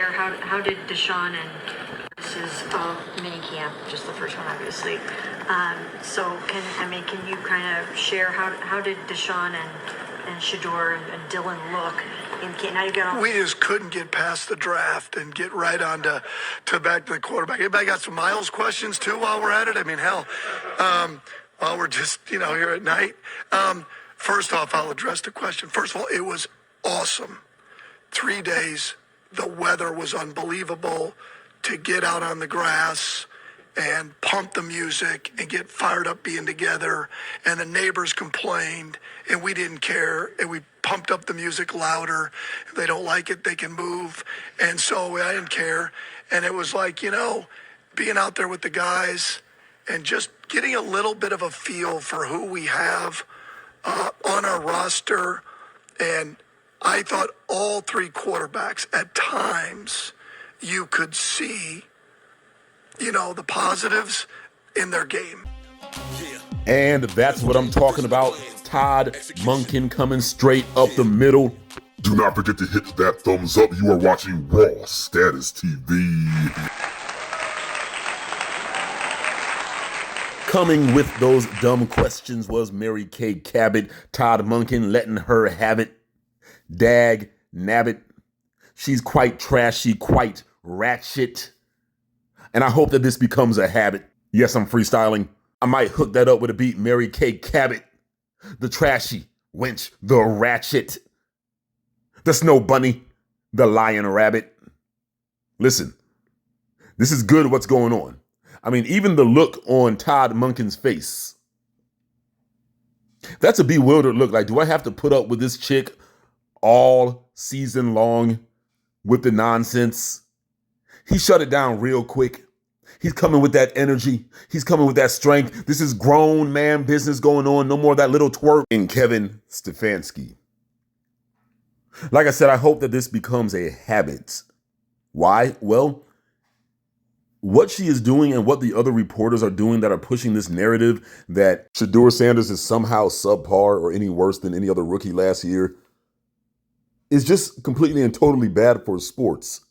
How did Deshaun and this is mini camp, just the first one, obviously. So can you kind of share how did Deshaun and Shador and Dylan look in camp? Now you got all. We just couldn't get past the draft and get right on to back to the quarterback. Anybody got some Miles questions too while we're at it? I mean, hell, while we're just here at night. First off, I'll address the question. First of all, it was awesome. 3 days. The weather was unbelievable. To get out on the grass and pump the music and get fired up being together. And the neighbors complained and we didn't care. And we pumped up the music louder. If they don't like it, they can move. And so I didn't care. And it was like, being out there with the guys and just getting a little bit of a feel for who we have on our roster. And I thought all three quarterbacks at times you could see, the positives in their game. And that's what I'm talking about. Todd Monken coming straight up the middle. Do not forget to hit that thumbs up. You are watching Raw Status TV. Coming with those dumb questions was Mary Kay Cabot. Todd Monken letting her have it. Dag nabbit. She's quite trashy, quite ratchet. And I hope that this becomes a habit. Yes, I'm freestyling. I might hook that up with a beat. Mary Kay Cabot. The trashy wench, the ratchet. The snow bunny, the lion rabbit. Listen, this is good what's going on. I mean, even the look on Todd Monken's face. That's a bewildered look. Like, do I have to put up with this chick all season long with the nonsense? He shut it down real quick. He's coming with that energy. He's coming with that strength. This is grown man business going on. No more of that little twerk in Kevin Stefanski. Like I said, I hope that this becomes a habit. Why? Well, what she is doing and what the other reporters are doing that are pushing this narrative that Shador Sanders is somehow subpar or any worse than any other rookie last year is just completely and totally bad for sports.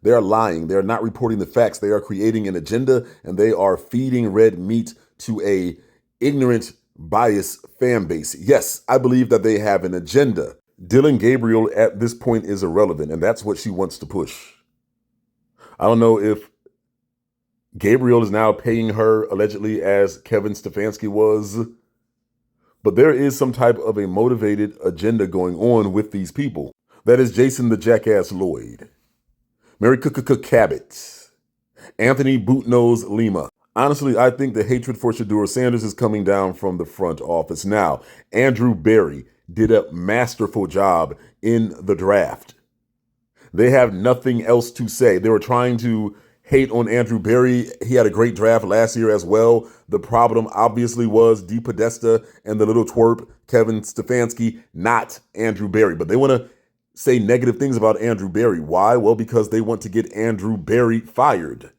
They are lying. They are not reporting the facts. They are creating an agenda and they are feeding red meat to a ignorant, biased fan base. Yes, I believe that they have an agenda. Dylan Gabriel at this point is irrelevant, and that's what she wants to push. I don't know if Gabriel is now paying her allegedly as Kevin Stefanski was, but there is some type of a motivated agenda going on with these people. That is Jason the Jackass Lloyd, Mary Cabot, Anthony Bootnose Lima. Honestly, I think the hatred for Shador Sanders is coming down from the front office. Now, Andrew Berry did a masterful job in the draft. They have nothing else to say. They were trying to hate on Andrew Berry. He had a great draft last year as well. The problem obviously was DePodesta and the little twerp Kevin Stefanski, not Andrew Berry. But they want to say negative things about Andrew Berry. Why? Well, because they want to get Andrew Berry fired.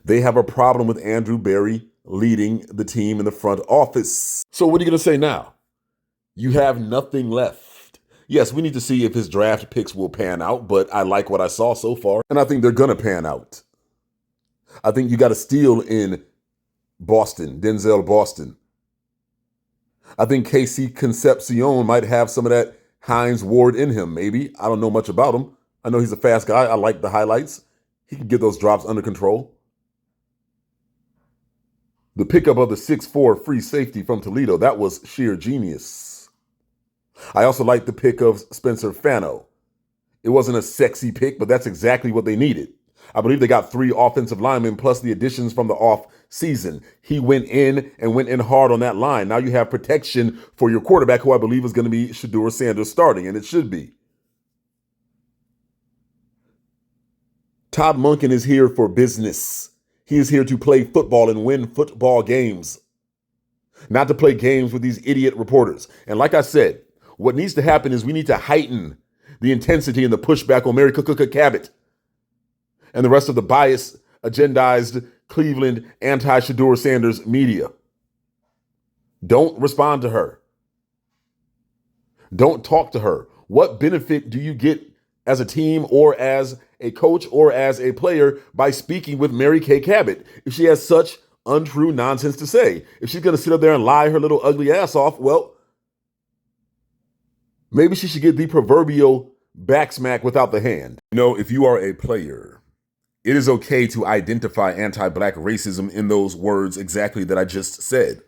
They have a problem with Andrew Berry leading the team in the front office. So what are you going to say now? You have nothing left. Yes, we need to see if his draft picks will pan out, but I like what I saw so far, and I think they're going to pan out. I think you got to steal in Boston, Denzel Boston. I think Casey Concepcion might have some of that Hines Ward in him, maybe. I don't know much about him. I know he's a fast guy. I like the highlights. He can get those drops under control. The pickup of the 6'4" free safety from Toledo, that was sheer genius. I also like the pick of Spencer Fano. It wasn't a sexy pick, but that's exactly what they needed. I believe they got 3 offensive linemen plus the additions from the off season. He went in hard on that line. Now you have protection for your quarterback, who I believe is going to be Shador Sanders starting, and it should be. Todd Monken is here for business. He is here to play football and win football games, not to play games with these idiot reporters. And like I said, what needs to happen is we need to heighten the intensity and the pushback on Mary Cabot and the rest of the biased, agendized Cleveland anti-Shador Sanders media. Don't respond to her. Don't talk to her. What benefit do you get as a team or as a coach or as a player by speaking with Mary Kay Cabot if she has such untrue nonsense to say? If she's going to sit up there and lie her little ugly ass off, well, maybe she should get the proverbial backsmack without the hand. If you are a player, it is okay to identify anti-black racism in those words exactly that I just said.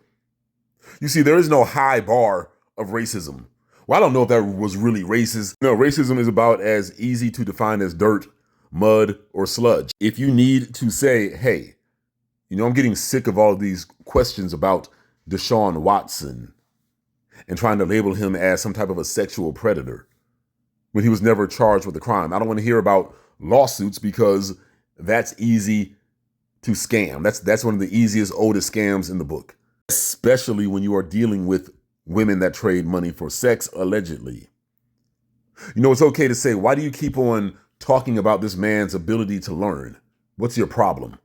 You see, there is no high bar of racism. Well, I don't know if that was really racist. No, racism is about as easy to define as dirt, mud, or sludge. If you need to say, hey, I'm getting sick of all of these questions about Deshaun Watson and trying to label him as some type of a sexual predator when he was never charged with a crime. I don't want to hear about lawsuits because that's easy to scam. That's one of the easiest, oldest scams in the book, especially when you are dealing with women that trade money for sex, allegedly. It's okay to say, why do you keep on talking about this man's ability to learn? What's your problem?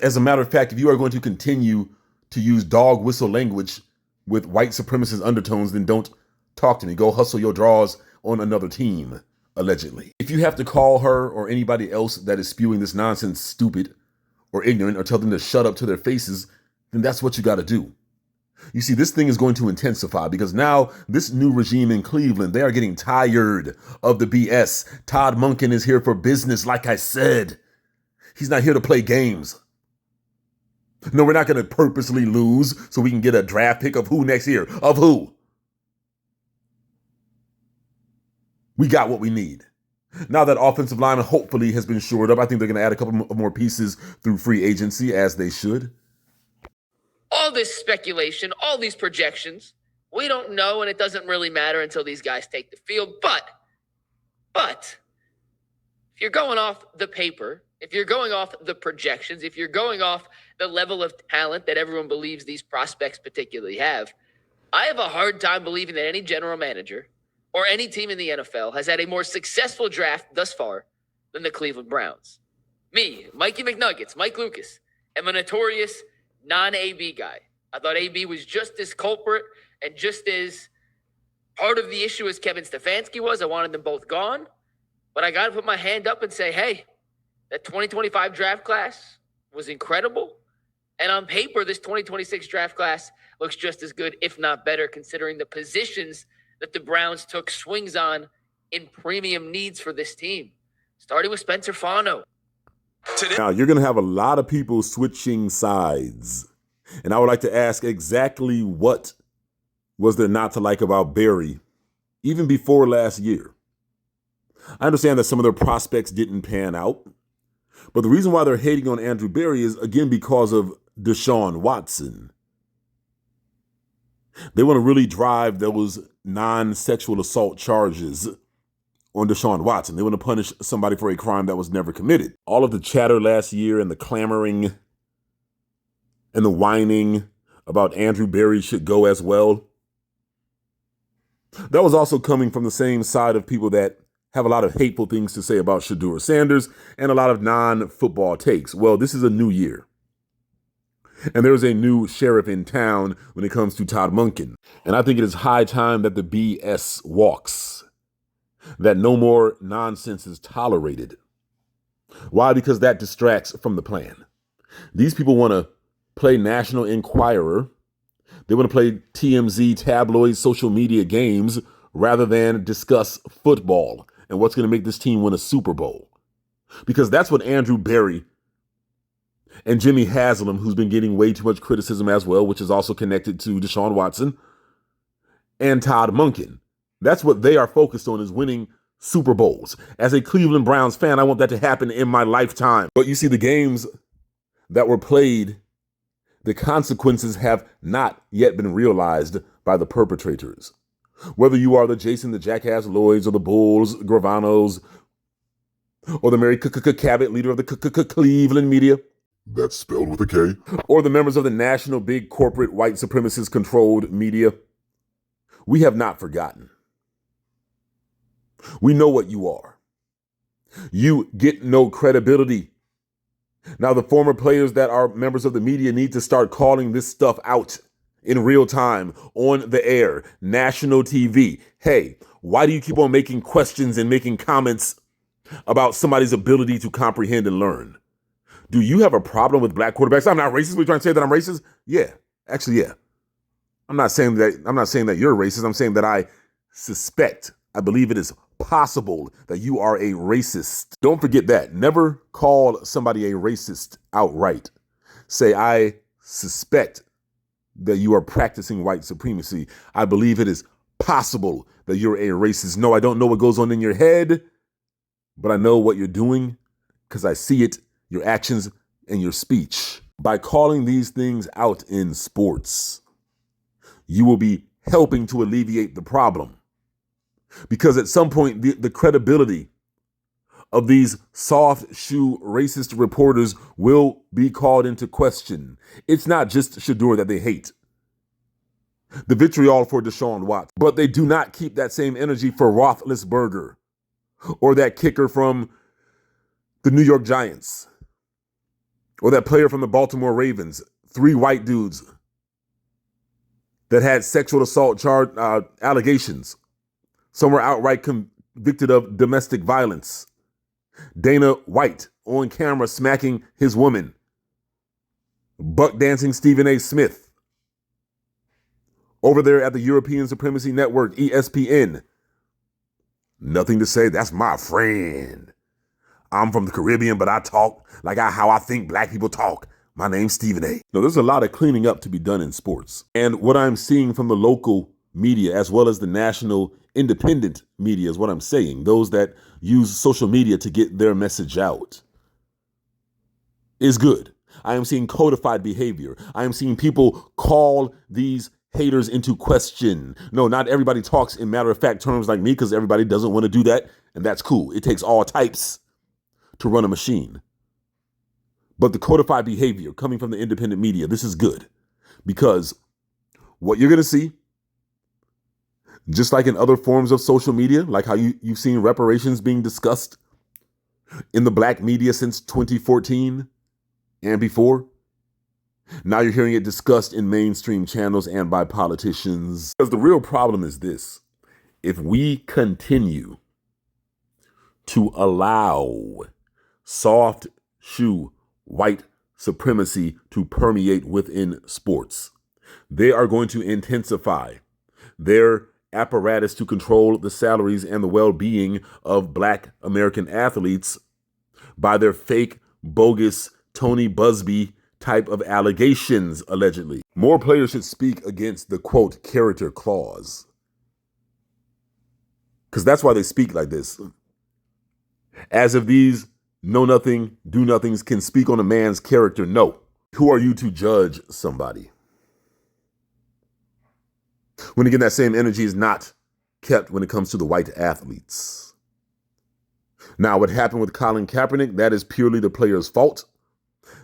As a matter of fact, if you are going to continue to use dog whistle language with white supremacist undertones, then don't talk to me. Go hustle your draws on another team, allegedly. If you have to call her or anybody else that is spewing this nonsense stupid or ignorant or tell them to shut up to their faces, then that's what you got to do. You see, this thing is going to intensify because now this new regime in Cleveland, they are getting tired of the BS. Todd Monken is here for business, like I said. He's not here to play games. No, we're not going to purposely lose so we can get a draft pick of who next year? Of who? We got what we need. Now that offensive line hopefully has been shored up, I think they're going to add a couple more pieces through free agency, as they should. All this speculation, all these projections, we don't know, and it doesn't really matter until these guys take the field. But if you're going off the paper, if you're going off the projections, if you're going off the level of talent that everyone believes these prospects particularly have, I have a hard time believing that any general manager or any team in the NFL has had a more successful draft thus far than the Cleveland Browns. Me, Mikey McNuggets, Mike Lucas, am a notorious non-AB guy. I thought AB was just as culprit and just as part of the issue as Kevin Stefanski was. I wanted them both gone. But I got to put my hand up and say, hey, that 2025 draft class was incredible. And on paper, this 2026 draft class looks just as good, if not better, considering the positions that the Browns took swings on in premium needs for this team, starting with Spencer Fano. Now, you're going to have a lot of people switching sides. And I would like to ask exactly what was there not to like about Berry, even before last year? I understand that some of their prospects didn't pan out. But the reason why they're hating on Andrew Berry is, again, because of Deshaun Watson. They want to really drive those non-sexual assault charges on Deshaun Watson. They want to punish somebody for a crime that was never committed. All of the chatter last year and the clamoring and the whining about Andrew Berry should go as well, that was also coming from the same side of people that have a lot of hateful things to say about Shedeur Sanders and a lot of non-football takes. Well, this is a new year. And there's a new sheriff in town when it comes to Todd Monken. And I think it is high time that the BS walks, that no more nonsense is tolerated. Why? Because that distracts from the plan. These people want to play National Enquirer. They want to play TMZ tabloid social media games rather than discuss football and what's going to make this team win a Super Bowl. Because that's what Andrew Berry and Jimmy Haslam, who's been getting way too much criticism as well, which is also connected to Deshaun Watson, and Todd Monken. That's what they are focused on, is winning Super Bowls. As a Cleveland Browns fan, I want that to happen in my lifetime. But you see, the games that were played, the consequences have not yet been realized by the perpetrators. Whether you are the Jason the Jackass Lloyds or the Bulls, Gravanos, or the Mary Cabot, leader of the Cleveland media, That's spelled with a K. or the members of the national big corporate white supremacist controlled media, we have not forgotten. We know what you are. You get no credibility. Now, the former players that are members of the media need to start calling this stuff out in real time, on the air, national TV. Hey, why do you keep on making questions and making comments about somebody's ability to comprehend and learn? Do you have a problem with black quarterbacks? I'm not racist. We're trying to say that I'm racist? Yeah, actually, yeah. I'm not saying that you're racist. I'm saying that I believe it is possible that you are a racist. Don't forget that. Never call somebody a racist outright. Say, I suspect that you are practicing white supremacy. I believe it is possible that you're a racist. No, I don't know what goes on in your head, but I know what you're doing because I see it, your actions and your speech. By calling these things out in sports, you will be helping to alleviate the problem. Because at some point, the credibility of these soft shoe racist reporters will be called into question. It's not just Shador that they hate. The vitriol for Deshaun Watson. But they do not keep that same energy for Roethlisberger or that kicker from the New York Giants or that player from the Baltimore Ravens. 3 white dudes that had sexual assault allegations. Some were outright convicted of domestic violence. Dana White on camera smacking his woman. Buck dancing Stephen A. Smith. Over there at the European Supremacy Network, ESPN. Nothing to say, that's my friend. I'm from the Caribbean, but I talk like how I think black people talk. My name's Stephen A. No, there's a lot of cleaning up to be done in sports. And what I'm seeing from the local media as well as the national independent media is what I'm saying. Those that use social media to get their message out is good. I am seeing codified behavior. I am seeing people call these haters into question. No, not everybody talks in matter-of-fact terms like me because everybody doesn't want to do that. And that's cool. It takes all types to run a machine. But the codified behavior coming from the independent media, this is good. Because what you're going to see, just like in other forms of social media, like how you've seen reparations being discussed in the black media since 2014 and before, now you're hearing it discussed in mainstream channels and by politicians. Because the real problem is this. If we continue to allow soft shoe white supremacy to permeate within sports, they are going to intensify their apparatus to control the salaries and the well-being of black American athletes by their fake, bogus Tony Busby type of allegations, allegedly. More players should speak against the, quote, character clause. Because that's why they speak like this. As if these know-nothing, do-nothings can speak on a man's character. No. Who are you to judge somebody? When again, that same energy is not kept when it comes to the white athletes. Now, what happened with Colin Kaepernick, that is purely the player's fault.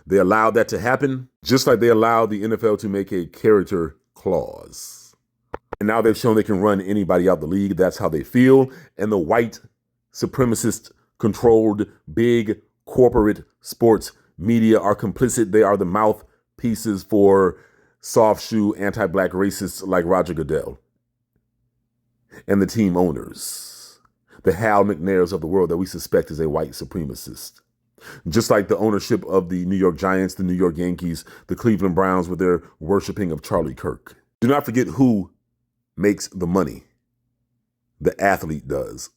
They allowed that to happen, just like they allowed the NFL to make a character clause. And now they've shown they can run anybody out the league. That's how they feel. And the white supremacist controlled big corporate sports media are complicit. They are the mouthpieces for soft shoe anti-black racists like Roger Goodell and the team owners, the Hal McNairs of the world that we suspect is a white supremacist. Just like the ownership of the New York Giants, the New York Yankees, the Cleveland Browns with their worshiping of Charlie Kirk. Do not forget who makes the money. The athlete does.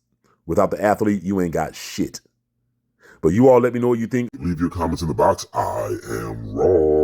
Without the athlete, you ain't got shit. But you all let me know what you think. Leave your comments in the box. I am raw.